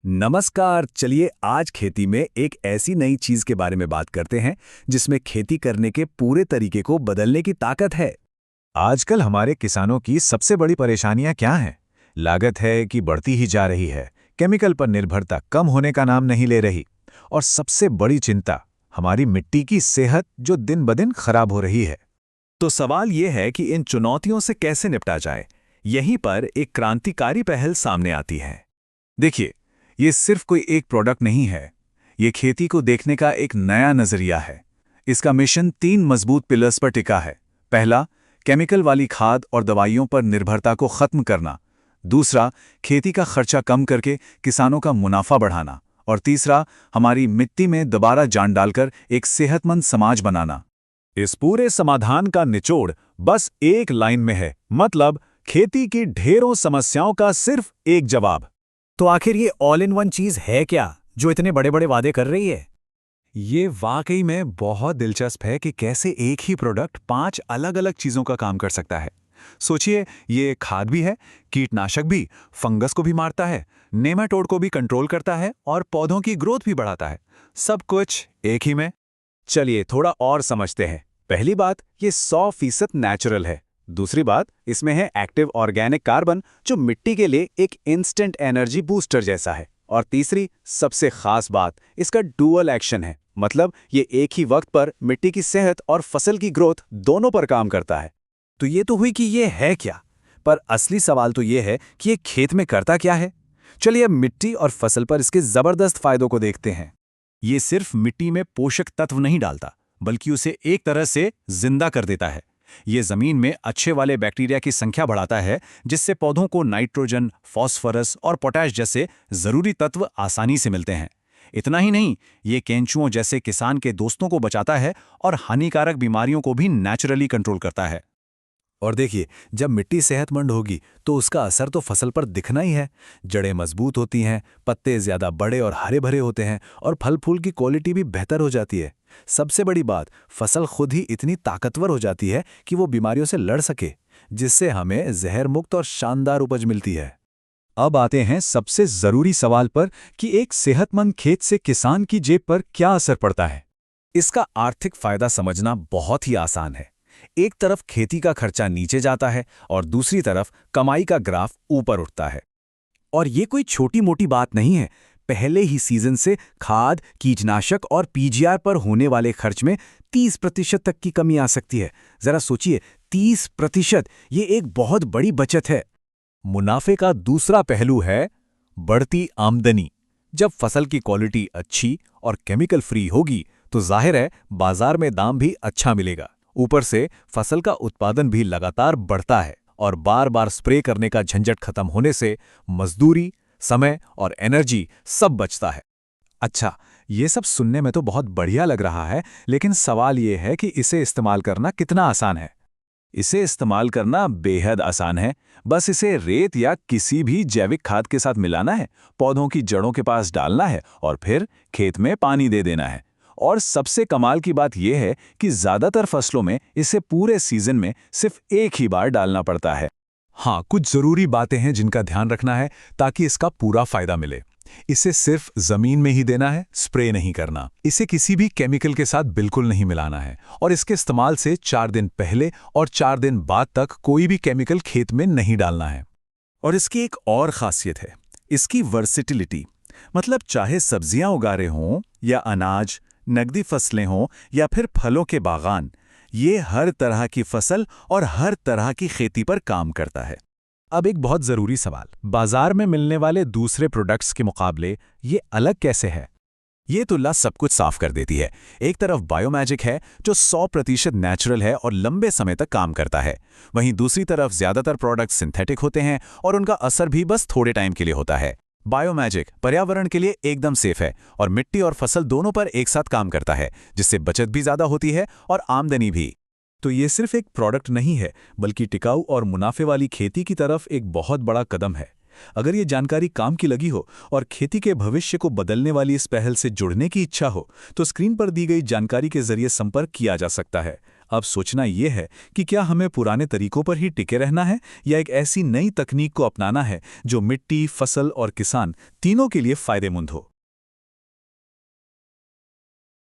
नमस्कार। चलिए आज खेती में एक ऐसी नई चीज के बारे में बात करते हैं जिसमें खेती करने के पूरे तरीके को बदलने की ताकत है। आजकल हमारे किसानों की सबसे बड़ी परेशानियां क्या हैं? लागत है कि बढ़ती ही जा रही है, केमिकल पर निर्भरता कम होने का नाम नहीं ले रही, और सबसे बड़ी चिंता हमारी मिट्टी की सेहत जो दिन ब दिन खराब हो रही है। तो सवाल ये है कि इन चुनौतियों से कैसे निपटा जाए। यहीं पर एक क्रांतिकारी पहल सामने आती है। देखिए, ये सिर्फ कोई एक प्रोडक्ट नहीं है, ये खेती को देखने का एक नया नजरिया है। इसका मिशन 3 मजबूत पिलर्स पर टिका है। पहला, केमिकल वाली खाद और दवाइयों पर निर्भरता को खत्म करना। दूसरा, खेती का खर्चा कम करके किसानों का मुनाफा बढ़ाना। और तीसरा, हमारी मिट्टी में दोबारा जान डालकर एक सेहतमंद समाज बनाना। इस पूरे समाधान का निचोड़ बस एक लाइन में है, मतलब खेती की ढेरों समस्याओं का सिर्फ एक जवाब। तो आखिर ये ऑल इन वन चीज है क्या जो इतने बड़े बड़े वादे कर रही है? ये वाकई में बहुत दिलचस्प है कि कैसे एक ही प्रोडक्ट 5 अलग-अलग चीजों का काम कर सकता है। सोचिए, ये खाद भी है, कीटनाशक भी, फंगस को भी मारता है, नेमाटोड को भी कंट्रोल करता है और पौधों की ग्रोथ भी बढ़ाता है। सब कुछ एक ही में। चलिए थोड़ा और समझते हैं। पहली बात, ये 100% नेचुरल है। दूसरी बात, इसमें है एक्टिव ऑर्गेनिक कार्बन जो मिट्टी के लिए एक इंस्टेंट एनर्जी बूस्टर जैसा है। और तीसरी सबसे खास बात, इसका डुअल एक्शन है, मतलब ये एक ही वक्त पर मिट्टी की सेहत और फसल की ग्रोथ दोनों पर काम करता है। तो ये तो हुई कि ये है क्या, पर असली सवाल तो ये है कि ये खेत में करता क्या है। चलिए अब मिट्टी और फसल पर इसके जबरदस्त फायदों को देखते हैं। ये सिर्फ मिट्टी में पोषक तत्व नहीं डालता, बल्कि उसे एक तरह से जिंदा कर देता है। ये जमीन में अच्छे वाले बैक्टीरिया की संख्या बढ़ाता है, जिससे पौधों को नाइट्रोजन, फास्फोरस और पोटाश जैसे जरूरी तत्व आसानी से मिलते हैं। इतना ही नहीं, ये केंचुओं जैसे किसान के दोस्तों को बचाता है और हानिकारक बीमारियों को भी नेचुरली कंट्रोल करता है। और देखिए, जब मिट्टी सेहतमंद होगी तो उसका असर तो फसल पर दिखना ही है। जड़ें मजबूत होती हैं, पत्ते ज्यादा बड़े और हरे भरे होते हैं और फल फूल की क्वालिटी भी बेहतर हो जाती है। सबसे बड़ी बात, फसल खुद ही इतनी ताकतवर हो जाती है कि वो बीमारियों से लड़ सके, जिससे हमें जहर मुक्त और शानदार उपज मिलती है। अब आते हैं सबसे जरूरी सवाल पर कि एक सेहतमंद खेत से किसान की जेब पर क्या असर पड़ता है। इसका आर्थिक फायदा समझना बहुत ही आसान है। एक तरफ खेती का खर्चा नीचे जाता है और दूसरी तरफ कमाई का ग्राफ ऊपर उठता है। और ये कोई छोटी मोटी बात नहीं है। पहले ही सीजन से खाद, कीटनाशक और पीजीआर पर होने वाले खर्च में 30% तक की कमी आ सकती है। जरा सोचिए, 30%! ये एक बहुत बड़ी बचत है। मुनाफे का दूसरा पहलू है बढ़ती आमदनी। जब फसल की क्वालिटी अच्छी और केमिकल फ्री होगी तो जाहिर है बाजार में दाम भी अच्छा मिलेगा। ऊपर से फसल का उत्पादन भी लगातार बढ़ता है और बार बार स्प्रे करने का झंझट खत्म होने से मजदूरी, समय और एनर्जी सब बचता है। अच्छा, ये सब सुनने में तो बहुत बढ़िया लग रहा है, लेकिन सवाल ये है कि इसे इस्तेमाल करना कितना आसान है। इसे इस्तेमाल करना बेहद आसान है। बस इसे रेत या किसी भी जैविक खाद के साथ मिलाना है, पौधों की जड़ों के पास डालना है और फिर खेत में पानी दे देना है। और सबसे कमाल की बात यह है कि ज्यादातर फसलों में इसे पूरे सीजन में सिर्फ एक ही बार डालना पड़ता है। हाँ, कुछ जरूरी बातें हैं जिनका ध्यान रखना है ताकि इसका पूरा फायदा मिले। इसे सिर्फ जमीन में ही देना है, स्प्रे नहीं करना। इसे किसी भी केमिकल के साथ बिल्कुल नहीं मिलाना है और इसके इस्तेमाल से 4 दिन पहले और 4 दिन बाद तक कोई भी केमिकल खेत में नहीं डालना है। और इसकी एक और खासियत है, इसकी वर्सिटिलिटी। मतलब चाहे सब्जियां उगा रहे हों या अनाज, नकदी फसलें हों या फिर फलों के बागान, ये हर तरह की फसल और हर तरह की खेती पर काम करता है। अब एक बहुत जरूरी सवाल, बाजार में मिलने वाले दूसरे प्रोडक्ट्स के मुकाबले ये अलग कैसे है? ये तुलना सब कुछ साफ कर देती है। एक तरफ बायोमैजिक है जो 100% नेचुरल है और लंबे समय तक काम करता है। वहीं दूसरी तरफ ज्यादातर प्रोडक्ट्स सिंथेटिक होते हैं और उनका असर भी बस थोड़े टाइम के लिए होता है। बायोमैजिक पर्यावरण के लिए एकदम सेफ है और मिट्टी और फसल दोनों पर एक साथ काम करता है, जिससे बचत भी ज्यादा होती है और आमदनी भी। तो ये सिर्फ एक प्रोडक्ट नहीं है, बल्कि टिकाऊ और मुनाफे वाली खेती की तरफ एक बहुत बड़ा कदम है। अगर ये जानकारी काम की लगी हो और खेती के भविष्य को बदलने वाली इस पहल से जुड़ने की इच्छा हो, तो स्क्रीन पर दी गई जानकारी के जरिए संपर्क किया जा सकता है। अब सोचना ये है कि क्या हमें पुराने तरीकों पर ही टिके रहना है या एक ऐसी नई तकनीक को अपनाना है जो मिट्टी, फसल और किसान तीनों के लिए फायदेमंद हो।